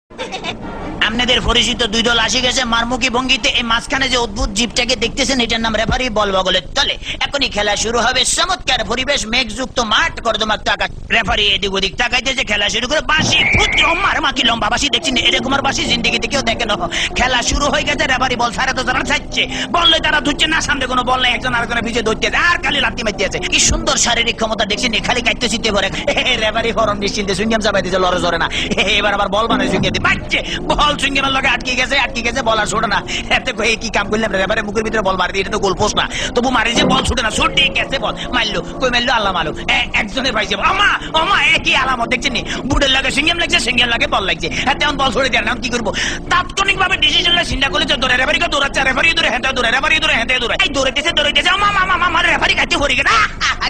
আপনাদের পরিচিত দুই দল আসে গেছে মারমুখী ভঙ্গিতে। এই মাঝখানে যে অদ্ভুত জীবটাকে দেখতেছেন এটার নাম রেফারি বল বগলের তলে। এখনই খেলা শুরু হবে। চমৎকার পরিবেশ, মেঘযুক্ত মাঠ, কর্দমাক্ত আকাশ। রেফারি এদিক ওদিক তাকাইতেছে, খেলা শুরু করে বাঁশি ফুটছে। মারমাকি লম্বা বাঁশি দেখছেন, এরকম আর বাঁশি জিন্দিগিতে কেউ দেখে না। খেলা শুরু হয়ে গেছে, রেফারি বল ছাড়া তো তারা ছাড়ছে, বললে তারা ধুচ্ছে না, সামনে কোনো বল নাই, একজন আরেকজনের পিছিয়ে ধরতেছে আর খালি লাত্তি মারতেছে। কি সুন্দর শারীরিক ক্ষমতা দেখছেন, খালি কাটতে চিনতে পারে। রেফারি হরন নিশ্চিন্তে সুইংগাম চাপাই দিচ্ছে, লড়ে জরে না। এবার আবার বল মানে সুইংগে দিয়ে বাচ্চে, বল সুইংগামের লগে আটকে গেছে, বল আর ছোটে না। এতে কি কাম করলাম, রেফারি মুখের ভিতরে বল মারি দিয়ে, এটা তো গোল পোস্ট না, তবু মারি যে বল ছুটে না, ছুটে গেছে বল মারলো, কই মারলো আল্লাহ মারলো, একজনের পাইছে। আমা একই আলামত দেখছেন নি, বুটের লাগে সিঙ্গেম লাগছে, সিঙ্গেম লাগে বল লাগছে। এখন বল ছড়ে দেন, এখন কি করবো? তাৎক্ষণিক ভাবে ডিসিশন চিন্তা করলে দৌড়ে, রেফারিকে দৌড়াচ্ছে, রেফারি দৌড়ে হেঁটে দৌড়ে, রেফারি দৌড়ে হেঁটে দৌড়ে, এই দৌড়াইতেছে আমার রেফারি কাছে হয়ে গেছে।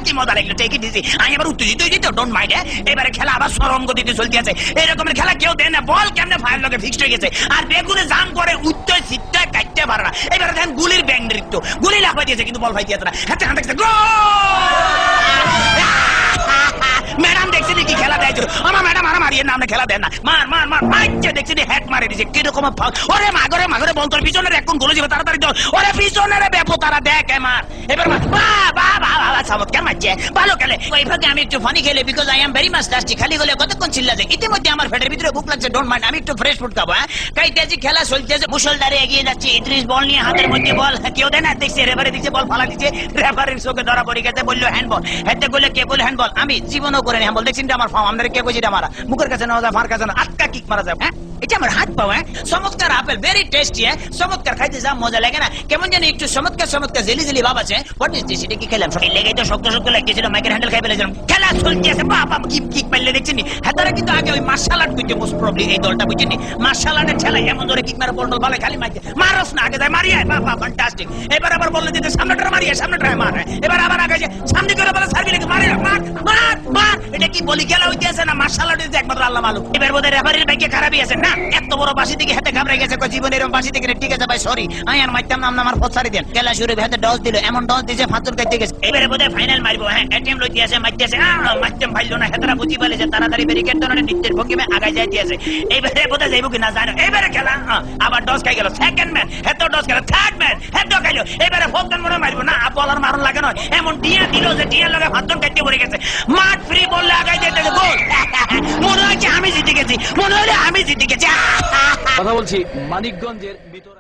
কি মজা লাগলো, টেকে দিছি আমি। এবার উত্তেজিত হয়ে যেত, ডোন্ট মাইন্ড। এবারে খেলা আবার সরঙ্গ দিতে চলতে আছে। এরকমের খেলা কেউ দেয় না, বল কেমনে ফায়ার লগে ফিক্সড হয়ে গেছে, আর বেগুনে জাম করে উত্তর সিটটা কাটতে পারে না। এবারে দেখেন গুলির ব্যাং নৃত্য, গুলি লাফাই দিয়েছে কিন্তু বল ফাইতে না। হাতে হাতে ম্যাডাম দেখছি কি খেলা দেয়, আমার ম্যাডাম মারিয়ে নামে খেলা দেন না, মার মার মার মারছে, দেখছি হ্যাট মারে দিছে কিরকম। ওরে মাগরে বল তোর পিছনের এখন গোলে যাবে, তাড়াতাড়ি দল, ওরে পিছনের বেপো তারা দেখ মার। এবার চমৎকার মারছে, ভালো খেলে। ওইভাবে আমি একটু ফানি খেলে, because I am very much tasty. খালি গলে কতক্ষণ চিল্লা যায়, ইতিমধ্যে আমার পেটের ভিতরে ভুক লাগছে, ডোন্ট মাইন্ড, আমি একটু ফ্রেশ ফুড খাবো। কাইতেছি, খেলা চলতেছে, মুসলধারে এগিয়ে যাচ্ছে। ইদ্রিস বল নিয়ে হাতের মধ্যে বল, কেউ দেয় না, দেখছি রেফারি দিচ্ছে বল ফালা দিচ্ছে, রেফারির চোখে ধরা পড়ে গেছে, বললো হ্যান্ডবল। হেঁটে বললে কে বলে হ্যান্ডবল, আমি জীবনও করে হ্যান্ডবল দেখছি আমার ফার্ম, আমাদের কে কইছি মারা, মুখের কাছে নেওয়া যায়, মার কাছে না, আটকা কিক মারা যায়। হ্যাঁ এটা আমার হাত পাও। চমৎকার আপেল, ভেরি টেস্টি। চমৎকার খাইতে যা মজা লাগে না, কেমন জানি একটু চমৎকার জেলি জেলি ভাব আছে। হোয়াট ইজ দিস, এটা কি খেলাম? লেগে তো শক্ত শক্ত লাগতেছিল, মাইকের হ্যান্ডেল খাই ফেলেছিলাম। খেলা চলতেছে, বাবা কিক মারলে দেখছেন। হ্যাঁ তারা কিন্তু আগে ওই মার্শাল আর্ট বুঝছে, মোস্ট প্রবলি এই দলটা বুঝছেন, মার্শাল আর্টের ছেলে এমন ধরে কিক মারে, বল ভালো খালি মারছে, মারস না, আগে যায় মারিয়ে, বাবা ফ্যান্টাস্টিক। এবার আবার বললে যে সামনেটা মারিয়ে, সামনেটা মার। এবার আবার আগে সামনে করে বলে সার্ভি লেগে মারে, মার মার মার। এটা কি বলি খেলা হইতেছে না মার্শাল আর্টের একমাত্র আল্লাহ মালুম। এবার বোধহয় রেফারির ভাগ্যে খারাপই আছে না, এত বড় বাসি থেকে হাতে ঘাবড়ে গেছে, জীবন এরকম বাসি থেকে। ঠিক আছে ভাই, সরি, আমি আর মারতাম না, আমার পথ ছাড়ি দেন। খেলা শুরু হাতে ডস দিল, এমন ডস দিয়েছে ফাতুর কাটতে গেছে। এবারে বোধহয় ফাইনাল মারবো। হ্যাঁ এটিএম লইতে আছে, মারতেছে, মারতাম পাইলো না। হেতারা বুঝি পাইছে, তাড়াতাড়ি ব্যারিকেড ধরনের নৃত্যের ভঙ্গিমে আগায় যাইতেছে। এইবারে বোধহয় যাইব কিনা জানো। এবারে খেলা আবার ডস খাই গেল, সেকেন্ড ম্যান হেতো ডস গেল, থার্ড ম্যান হেতো খাইলো। এবারে ফোকন মনে মারবো না, বলার মারণ লাগে নয়, এমন টিয়া দিল যে টিয়ার লগে ফাতুর কাটতে পড়ে গেছে। মাঠ ফ্রি বললে আগায় যাইতেছে, গোল। মনে হয় আমি জিতে গেছি, মনে হলে আমি জিতে গেছি। কথা বলছি মানিকগঞ্জের ভিতর।